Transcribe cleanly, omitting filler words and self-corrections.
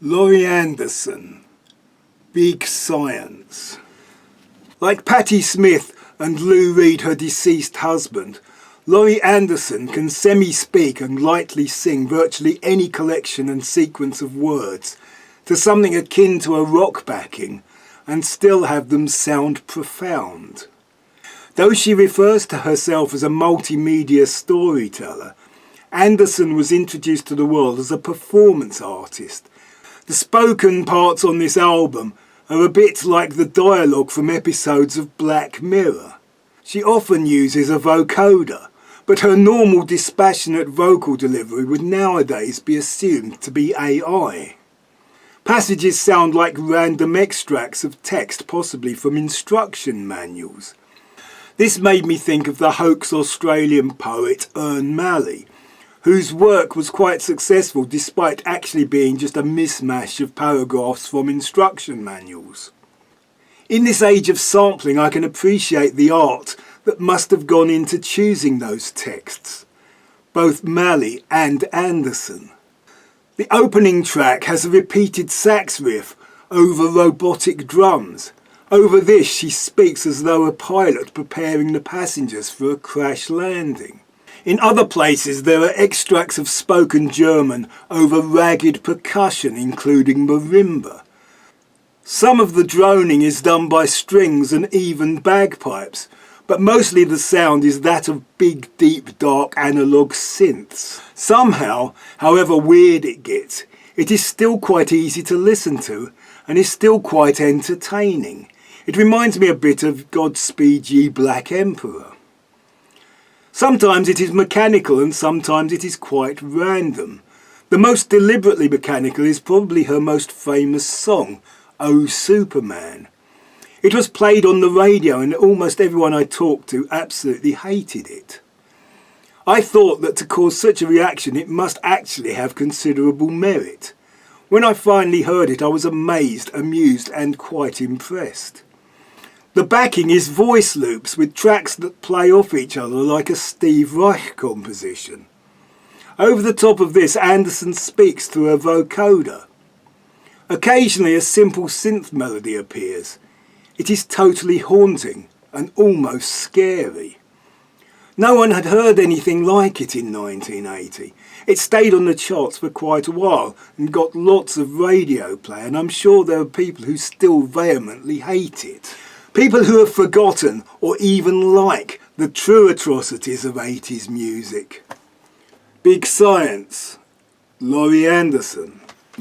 Laurie Anderson, Big Science. Like Patti Smith and Lou Reed, her deceased husband, Laurie Anderson can semi-speak and lightly sing virtually any collection and sequence of words to something akin to a rock backing and still have them sound profound. Though she refers to herself as a multimedia storyteller, Anderson was introduced to the world as a performance artist. The spoken parts on this album are a bit like the dialogue from episodes of Black Mirror. She often uses a vocoder, but her normal dispassionate vocal delivery would nowadays be assumed to be AI. Passages sound like random extracts of text, possibly from instruction manuals. This made me think of the hoax Australian poet Ern Malley, whose work was quite successful despite actually being just a mismatch of paragraphs from instruction manuals. In this age of sampling, I can appreciate the art that must have gone into choosing those texts, both Malley and Anderson. The opening track has a repeated sax riff over robotic drums. Over this, she speaks as though a pilot preparing the passengers for a crash landing. In other places, there are extracts of spoken German over ragged percussion, including marimba. Some of the droning is done by strings and even bagpipes, but mostly the sound is that of big, deep, dark analog synths. Somehow, however weird it gets, it is still quite easy to listen to and is still quite entertaining. It reminds me a bit of Godspeed Ye Black Emperor. Sometimes it is mechanical and sometimes it is quite random. The most deliberately mechanical is probably her most famous song, Oh Superman. It was played on the radio and almost everyone I talked to absolutely hated it. I thought that to cause such a reaction it must actually have considerable merit. When I finally heard it I was amazed, amused and quite impressed. The backing is voice loops with tracks that play off each other like a Steve Reich composition. Over the top of this, Anderson speaks through a vocoder. Occasionally a simple synth melody appears. It is totally haunting and almost scary. No one had heard anything like it in 1980. It stayed on the charts for quite a while and got lots of radio play, and I'm sure there are people who still vehemently hate it. People who have forgotten or even like the true atrocities of 80s music. Big Science, Laurie Anderson.